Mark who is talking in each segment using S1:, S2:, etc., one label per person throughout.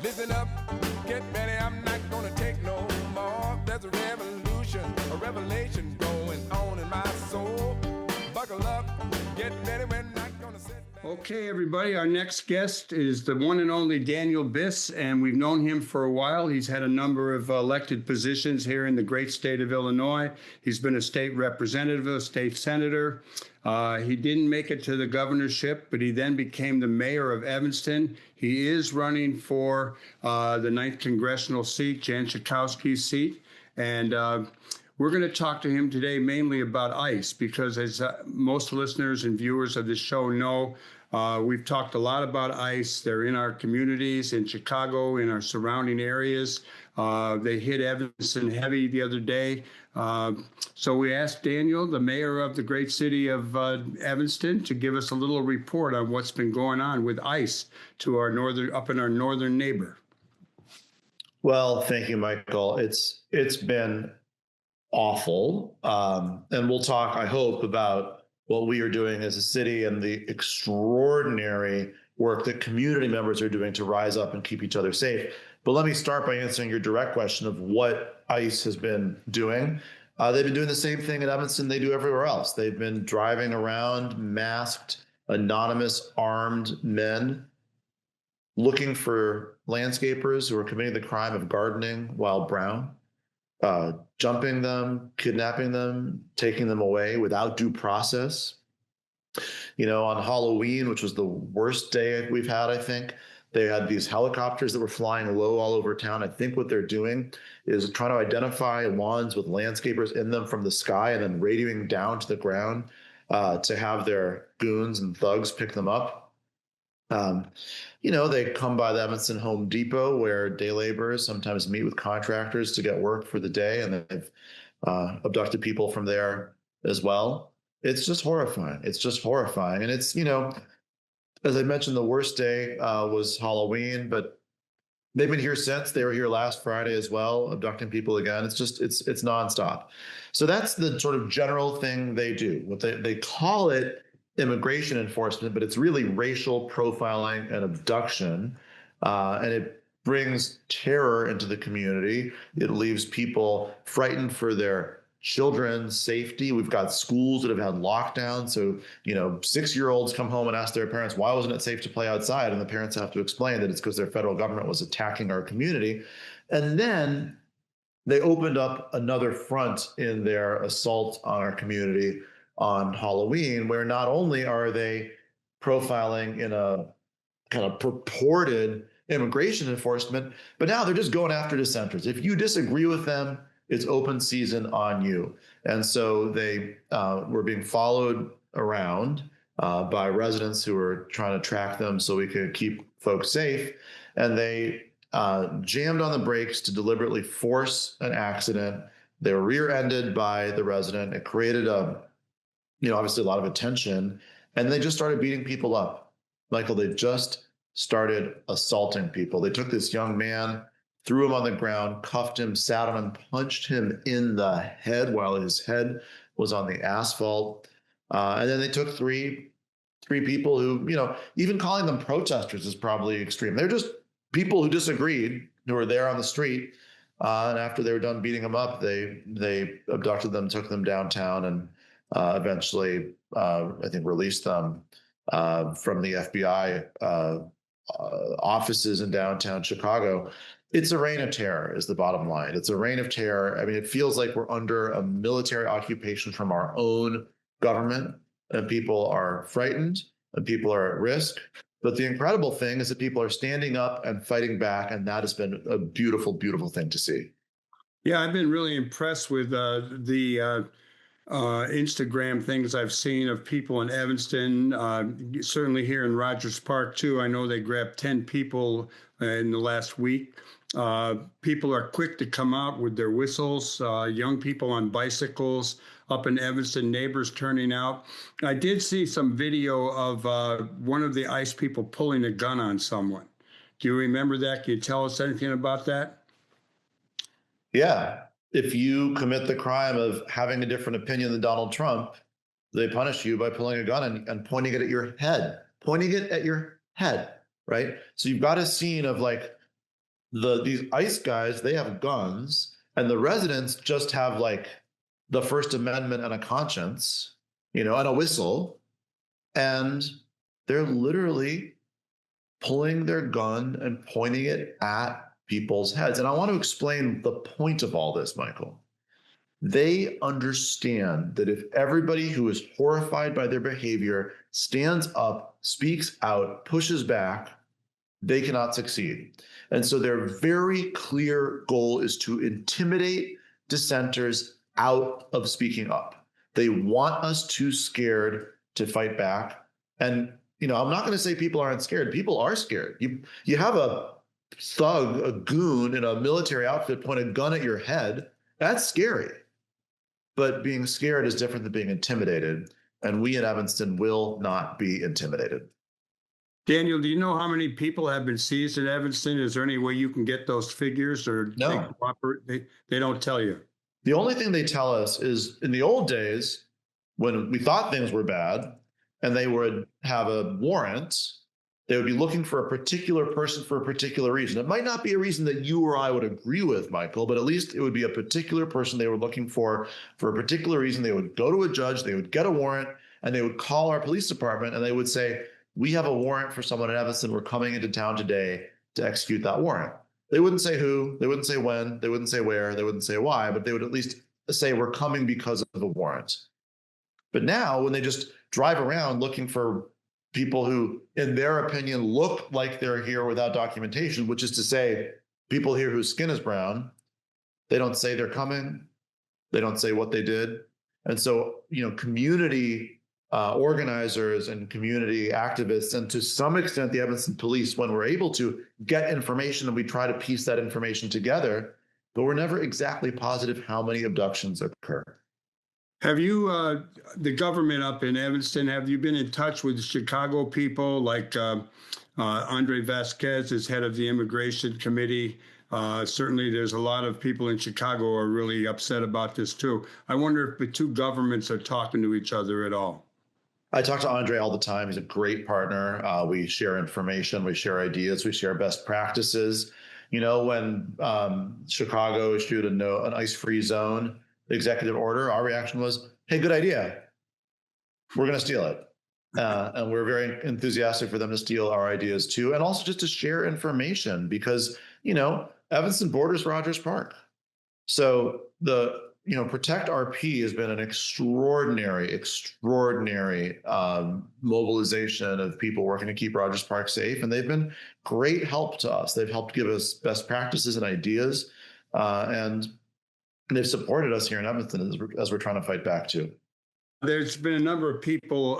S1: Listen up, get ready, I'm not gonna take no more. There's a revolution, a revelation going on in my soul. Buckle up, get ready, we're not gonna sit back.
S2: Okay, everybody, our next guest is the one and only Daniel Biss, and we've known him for a while. He's had a number of elected positions here in the great state of Illinois. He's been a state representative, a state senator. He didn't make it to the governorship, but he then became the mayor of Evanston. He is running for the 9th congressional seat, Jan Schakowsky's seat, and we're going to talk to him today mainly about ICE because, as most listeners and viewers of this show know, we've talked a lot about ICE. They're in our communities, in Chicago, in our surrounding areas. They hit Evanston heavy the other day. So we asked Daniel, the mayor of the great city of Evanston, to give us a little report on what's been going on with ICE to our up in our northern neighbor.
S3: Well, thank you, Michael. It's been awful. And we'll talk, I hope, about what we are doing as a city and the extraordinary work that community members are doing to rise up and keep each other safe. But let me start by answering your direct question of what ICE has been doing. They've been doing the same thing in Evanston they do everywhere else. They've been driving around masked, anonymous, armed men looking for landscapers who are committing the crime of gardening while brown, jumping them, kidnapping them, taking them away without due process. You know, on Halloween, which was the worst day we've had, I think, they had these helicopters that were flying low all over town. I think what they're doing is trying to identify lawns with landscapers in them from the sky and then radioing down to the ground to have their goons and thugs pick them up. You know, they come by the Evanston Home Depot where day laborers sometimes meet with contractors to get work for the day, and they've abducted people from there as well. It's just horrifying. It's just horrifying. And it's, you know, as I mentioned, the worst day was Halloween, but they've been here since. They were here last Friday as well, abducting people again. It's just, it's nonstop. So that's the sort of general thing they do. What they call it immigration enforcement, but it's really racial profiling and abduction. And it brings terror into the community. It leaves people frightened for their children's safety. We've got schools that have had lockdowns. So, you know, 6-year-olds come home and ask their parents, why wasn't it safe to play outside? And the parents have to explain that it's because their federal government was attacking our community. And then they opened up another front in their assault on our community on Halloween, where not only are they profiling in a kind of purported immigration enforcement, but now they're just going after dissenters. If you disagree with them, it's open season on you. And so they were being followed around by residents who were trying to track them so we could keep folks safe. And they jammed on the brakes to deliberately force an accident. They were rear-ended by the resident. It created obviously a lot of attention. And they just started beating people up. Michael, they just started assaulting people. They took this young man, threw him on the ground, cuffed him, sat on him, punched him in the head while his head was on the asphalt. And then they took three people who, you know, even calling them protesters is probably extreme. They're just people who disagreed, who were there on the street. And after they were done beating them up, they abducted them, took them downtown, and eventually, I think, released them from the FBI offices in downtown Chicago. It's a reign of terror is the bottom line. It's a reign of terror. I mean, it feels like we're under a military occupation from our own government, and people are frightened and people are at risk. But the incredible thing is that people are standing up and fighting back, and that has been a beautiful, beautiful thing to see.
S2: Yeah, I've been really impressed with the Instagram things I've seen of people in Evanston, certainly here in Rogers Park, too. I know they grabbed 10 people in the last week. People are quick to come out with their whistles, young people on bicycles up in Evanston, neighbors turning out. I did see some video of one of the ICE people pulling a gun on someone. Do you remember that? Can you tell us anything about that?
S3: Yeah. If you commit the crime of having a different opinion than Donald Trump, they punish you by pulling a gun and pointing it at your head, right? So you've got a scene of like these ICE guys, they have guns, and the residents just have like the First Amendment and a conscience, and a whistle, and they're literally pulling their gun and pointing it at people's heads. And I want to explain the point of all this, Michael. They understand that if everybody who is horrified by their behavior stands up, speaks out, pushes back, they cannot succeed. And so their very clear goal is to intimidate dissenters out of speaking up. They want us too scared to fight back. And, I'm not going to say people aren't scared. People are scared. You have a thug, a goon in a military outfit point a gun at your head. That's scary. But being scared is different than being intimidated. And we in Evanston will not be intimidated.
S2: Daniel, do you know how many people have been seized in Evanston? Is there any way you can get those figures, or
S3: no?
S2: They don't tell you.
S3: The only thing they tell us is in the old days, when we thought things were bad and they would have a warrant, they would be looking for a particular person for a particular reason. It might not be a reason that you or I would agree with, Michael, but at least it would be a particular person they were looking for a particular reason. They would go to a judge, they would get a warrant, and they would call our police department and they would say, we have a warrant for someone in Evanston. We're coming into town today to execute that warrant. They wouldn't say who, they wouldn't say when, they wouldn't say where, they wouldn't say why, but they would at least say we're coming because of a warrant. But now when they just drive around looking for people who, in their opinion, look like they're here without documentation, which is to say people here whose skin is brown, they don't say they're coming. They don't say what they did. And so, community organizers and community activists, and to some extent the Evanston police, when we're able to get information and we try to piece that information together, but we're never exactly positive how many abductions occur.
S2: Have you, the government up in Evanston, have you been in touch with Chicago people like Andre Vasquez is head of the Immigration Committee? Certainly there's a lot of people in Chicago who are really upset about this too. I wonder if the two governments are talking to each other at all.
S3: I talk to Andre all the time. He's a great partner. We share information, we share ideas, we share best practices. When Chicago issued an ice-free zone executive order, our reaction was, hey, good idea. We're going to steal it. And we're very enthusiastic for them to steal our ideas too. And also just to share information because, Evanston borders Rogers Park. So Protect RP has been an extraordinary mobilization of people working to keep Rogers Park safe. And they've been great help to us. They've helped give us best practices and ideas. And they've supported us here in Evanston as we're trying to fight back too.
S2: There's been a number of people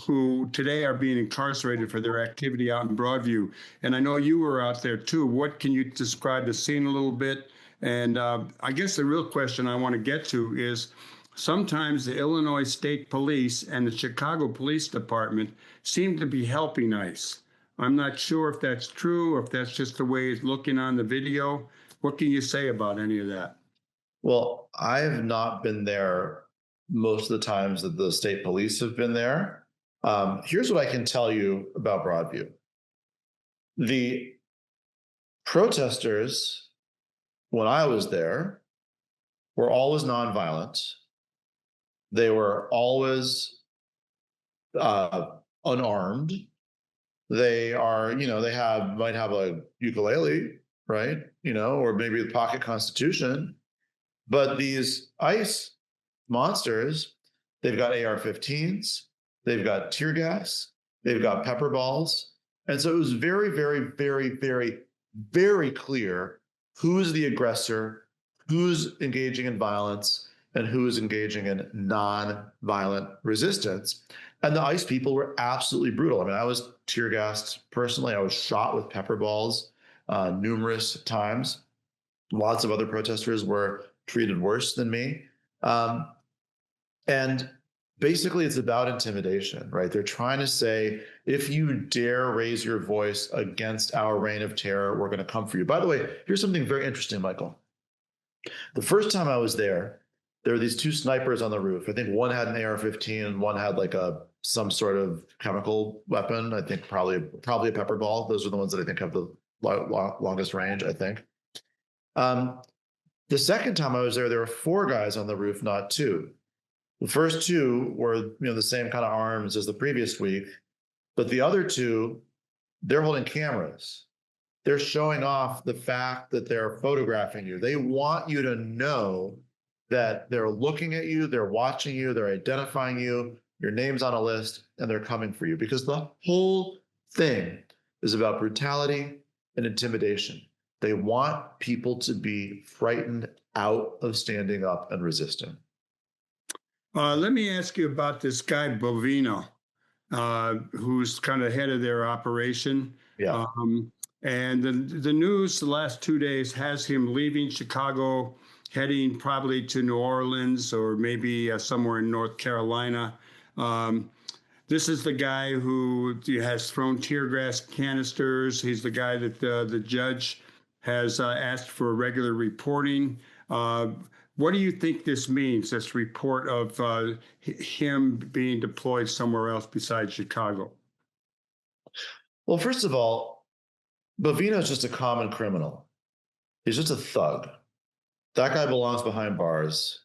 S2: who today are being incarcerated for their activity out in Broadview. And I know you were out there too. What can you describe the scene a little bit? And I guess the real question I want to get to is sometimes the Illinois State Police and the Chicago Police Department seem to be helping ICE. I'm not sure if that's true or if that's just the way it's looking on the video. What can you say about any of that?
S3: Well, I have not been there most of the times that the state police have been there. Here's what I can tell you about Broadview. The protesters, when I was there, were always nonviolent. They were always unarmed. They are, they might have a ukulele, right? Or maybe a pocket constitution. But these ICE monsters, they've got AR-15s, they've got tear gas, they've got pepper balls. And so it was very, very, very, very, very clear who's the aggressor, who's engaging in violence, and who's engaging in non-violent resistance. And the ICE people were absolutely brutal. I mean, I was tear gassed personally. I was shot with pepper balls numerous times. Lots of other protesters were treated worse than me. And basically it's about intimidation, right? They're trying to say, if you dare raise your voice against our reign of terror, we're going to come for you. By the way, here's something very interesting, Michael. The first time I was there were these two snipers on the roof. I think one had an AR-15 and one had like some sort of chemical weapon. I think probably a pepper ball. Those are the ones that I think have the longest range, I think. The second time I was there were 4 guys on the roof, not 2. The first 2 were, the same kind of arms as the previous week, but the other 2, they're holding cameras. They're showing off the fact that they're photographing you. They want you to know that they're looking at you, they're watching you, they're identifying you, your name's on a list, and they're coming for you, because the whole thing is about brutality and intimidation. They want people to be frightened out of standing up and resisting.
S2: Let me ask you about this guy, Bovino, who's kind of head of their operation.
S3: Yeah.
S2: And the news the last 2 days has him leaving Chicago, heading probably to New Orleans or maybe somewhere in North Carolina. This is the guy who has thrown tear gas canisters. He's the guy that the judge has asked for regular reporting. What do you think this means, this report of him being deployed somewhere else besides Chicago?
S3: Well, first of all, Bovino is just a common criminal. He's just a thug. That guy belongs behind bars.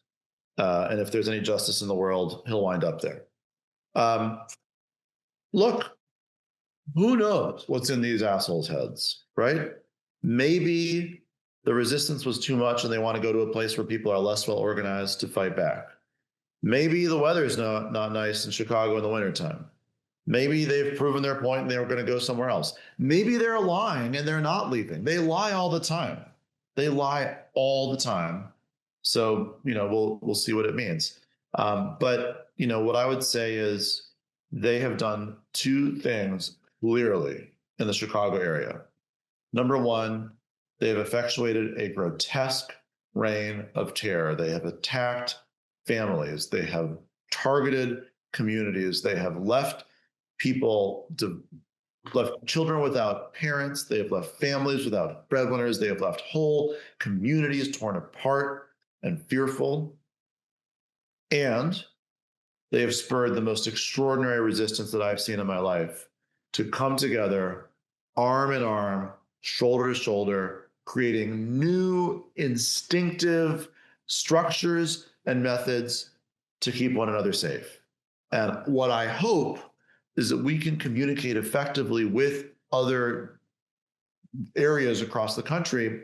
S3: And if there's any justice in the world, he'll wind up there. Look, who knows what's in these assholes' heads, right? Maybe the resistance was too much and they want to go to a place where people are less well organized to fight back. Maybe the weather is not nice in Chicago in the wintertime. Maybe they've proven their point and they were going to go somewhere else. Maybe they're lying and they're not leaving. They lie all the time. They lie all the time. So, we'll see what it means. But what I would say is they have done 2 things clearly in the Chicago area. Number 1, they have effectuated a grotesque reign of terror. They have attacked families. They have targeted communities. They have left left children without parents. They have left families without breadwinners. They have left whole communities torn apart and fearful. And they have spurred the most extraordinary resistance that I've seen in my life to come together, arm in arm, shoulder to shoulder, creating new instinctive structures and methods to keep one another safe. And what I hope is that we can communicate effectively with other areas across the country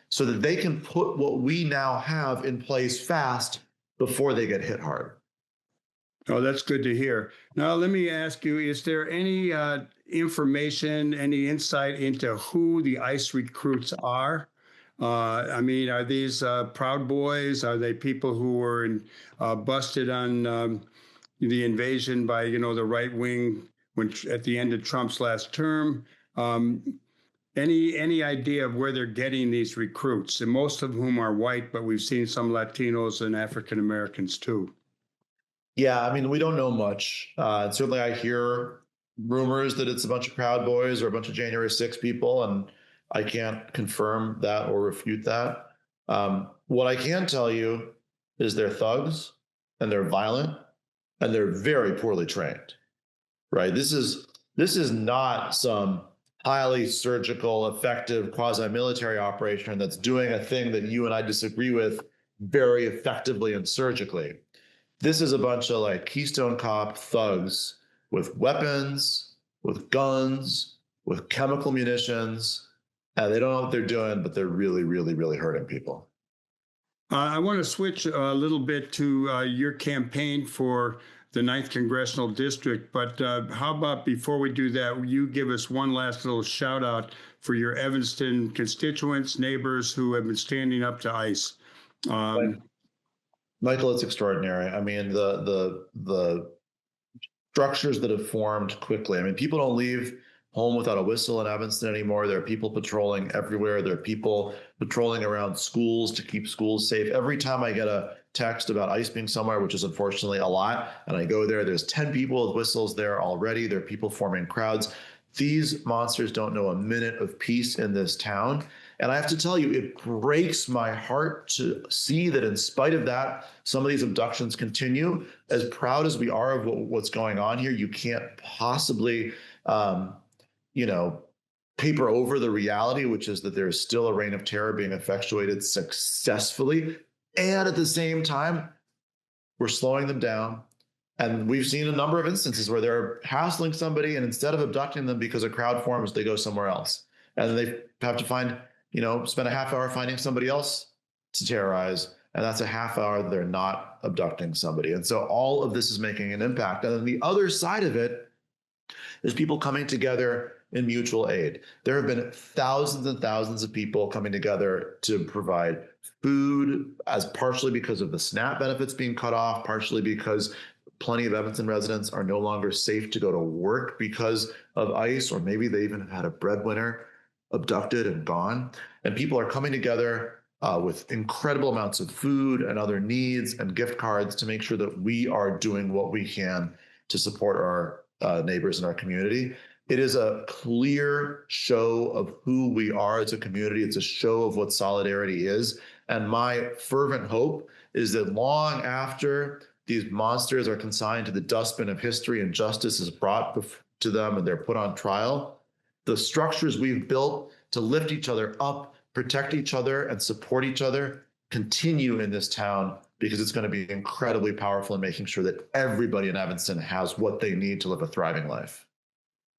S3: so that they can put what we now have in place fast before they get hit hard.
S2: Oh, that's good to hear. Now, let me ask you, is there any information, any insight into who the ICE recruits are? Are these Proud Boys? Are they people who were busted on the invasion by, the right wing at the end of Trump's last term? Any idea of where they're getting these recruits? And most of whom are white, but we've seen some Latinos and African Americans too.
S3: Yeah, we don't know much. Certainly I hear rumors that it's a bunch of Proud Boys or a bunch of January 6 people, and I can't confirm that or refute that. What I can tell you is they're thugs and they're violent and they're very poorly trained, right? This is not some highly surgical, effective quasi-military operation that's doing a thing that you and I disagree with very effectively and surgically. This is a bunch of Keystone Cop thugs with weapons, with guns, with chemical munitions. They don't know what they're doing, but they're really, really, really hurting people.
S2: I want to switch a little bit to your campaign for the 9th Congressional District, but how about before we do that, you give us one last little shout out for your Evanston constituents, neighbors who have been standing up to ICE.
S3: Michael, it's extraordinary. The structures that have formed quickly. People don't leave home without a whistle in Evanston anymore. There are people patrolling everywhere. There are people patrolling around schools to keep schools safe. Every time I get a text about ICE being somewhere, which is unfortunately a lot, and I go there's 10 people with whistles there already. There are people forming crowds. These monsters don't know a minute of peace in this town. And I have to tell you, it breaks my heart to see that in spite of that, some of these abductions continue. As proud as we are of what's going on here, you can't possibly, paper over the reality, which is that there's still a reign of terror being effectuated successfully. And at the same time, we're slowing them down. And we've seen a number of instances where they're hassling somebody, and instead of abducting them because a crowd forms, they go somewhere else. And then they have to spend a half hour finding somebody else to terrorize. And that's a half hour that they're not abducting somebody. And so all of this is making an impact. And then the other side of it is people coming together in mutual aid. There have been thousands and thousands of people coming together to provide food, as partially because of the SNAP benefits being cut off, partially because plenty of Evanston residents are no longer safe to go to work because of ICE, or maybe they even have had a breadwinner abducted and gone. And people are coming together with incredible amounts of food and other needs and gift cards to make sure that we are doing what we can to support our neighbors in our community. It is a clear show of who we are as a community. It's a show of what solidarity is. And my fervent hope is that long after these monsters are consigned to the dustbin of history and justice is brought to them and they're put on trial, the structures we've built to lift each other up, protect each other, and support each other continue in this town, because it's going to be incredibly powerful in making sure that everybody in Evanston has what they need to live a thriving life.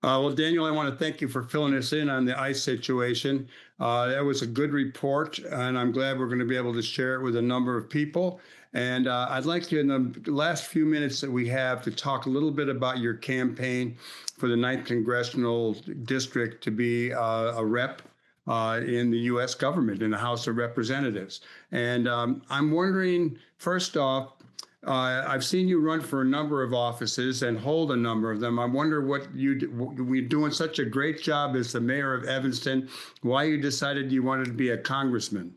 S2: Well, Daniel, I want to thank you for filling us in on the ICE situation. That was a good report, and I'm glad we're going to be able to share it with a number of people. And I'd like you, in the last few minutes that we have, to talk a little bit about your campaign for the 9th Congressional District to be a rep in the U.S. government, in the House of Representatives. And I'm wondering, first off, I've seen you run for a number of offices and hold a number of them. I wonder what we're doing such a great job as the mayor of Evanston, why you decided you wanted to be a congressman.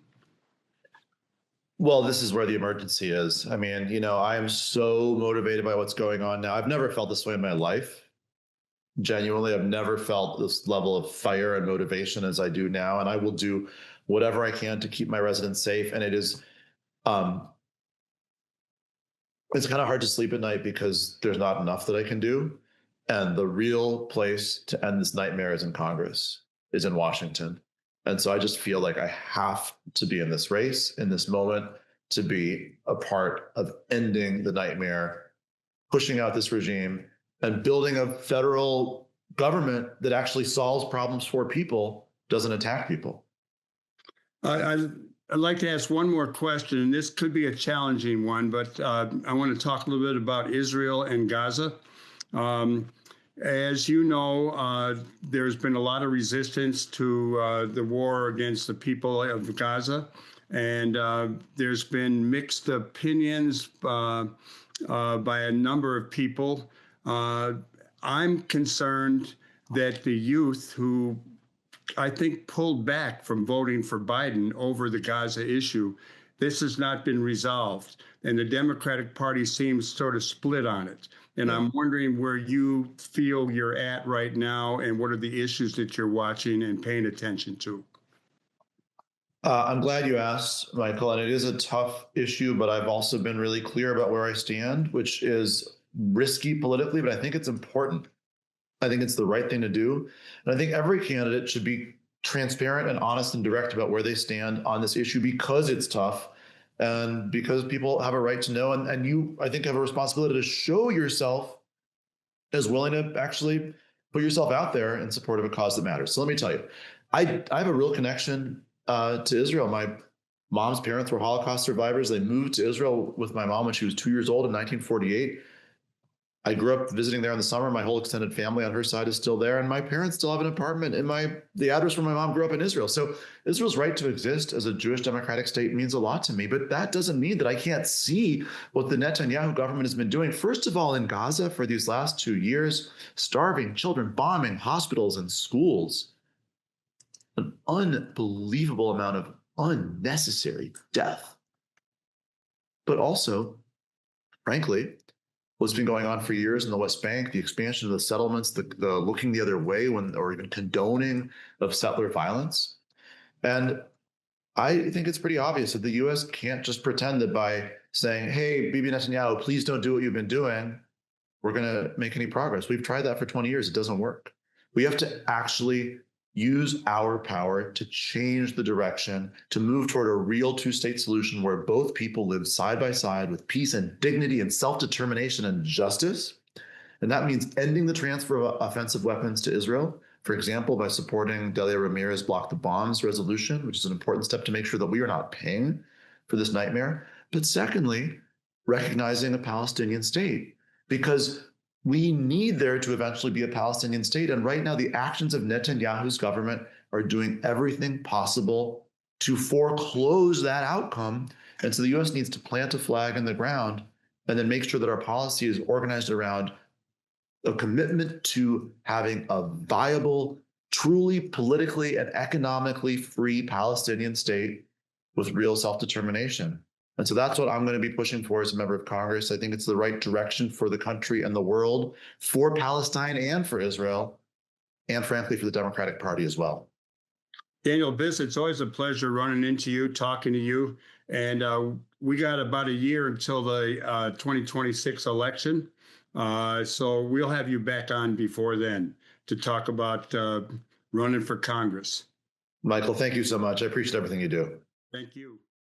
S3: Well, this is where the emergency is. I mean, I am so motivated by what's going on now. I've never felt this way in my life. Genuinely, I've never felt this level of fire and motivation as I do now. And I will do whatever I can to keep my residents safe. And it is, it's kind of hard to sleep at night because there's not enough that I can do. And the real place to end this nightmare is in Congress, is in Washington. And so I just feel like I have to be in this race, in this moment, to be a part of ending the nightmare, pushing out this regime, and building a federal government that actually solves problems for people, doesn't attack people.
S2: I'd like to ask one more question, and this could be a challenging one, but I want to talk a little bit about Israel and Gaza. As you know, there's been a lot of resistance to the war against the people of Gaza, and there's been mixed opinions by a number of people. I'm concerned that the youth who I think pulled back from voting for Biden over the Gaza issue, this has not been resolved. And the Democratic Party seems sort of split on it. And I'm wondering where you feel you're at right now and what are the issues that you're watching and paying attention to.
S3: I'm glad you asked, Michael, and it is a tough issue, but I've also been really clear about where I stand, which is risky politically, but I think it's important. I think it's the right thing to do. And I think every candidate should be transparent and honest and direct about where they stand on this issue, because it's tough and because people have a right to know. And you, I think, have a responsibility to show yourself as willing to actually put yourself out there in support of a cause that matters. So let me tell you, I have a real connection to Israel. My mom's parents were Holocaust survivors. They moved to Israel with my mom when she was 2 years old in 1948. I grew up visiting there in the summer. My whole extended family on her side is still there. And my parents still have an apartment in the address where my mom grew up in Israel. So Israel's right to exist as a Jewish democratic state means a lot to me. But that doesn't mean that I can't see what the Netanyahu government has been doing. First of all, in Gaza for these last 2 years, starving children, bombing hospitals and schools, an unbelievable amount of unnecessary death. But also, frankly, what's been going on for years in the West Bank, the expansion of the settlements, the looking the other way or even condoning of settler violence. And I think it's pretty obvious that the U.S. can't just pretend that by saying, hey, Bibi Netanyahu, please don't do what you've been doing, we're going to make any progress. We've tried that for 20 years. It doesn't work. We have to actually use our power to change the direction, to move toward a real two-state solution where both people live side by side with peace and dignity and self-determination and justice. And that means ending the transfer of offensive weapons to Israel, for example, by supporting Delia Ramirez Block the Bombs resolution, which is an important step to make sure that we are not paying for this nightmare. But secondly, recognizing a Palestinian state, because we need there to eventually be a Palestinian state. And right now, the actions of Netanyahu's government are doing everything possible to foreclose that outcome. And so the U.S. needs to plant a flag in the ground and then make sure that our policy is organized around a commitment to having a viable, truly politically and economically free Palestinian state with real self-determination. And so that's what I'm going to be pushing for as a member of Congress. I think it's the right direction for the country and the world, for Palestine and for Israel, and frankly, for the Democratic Party as well.
S2: Daniel Biss, it's always a pleasure running into you, talking to you. And we got about a year until the 2026 election. So we'll have you back on before then to talk about running for Congress.
S3: Michael, thank you so much. I appreciate everything you do.
S2: Thank you.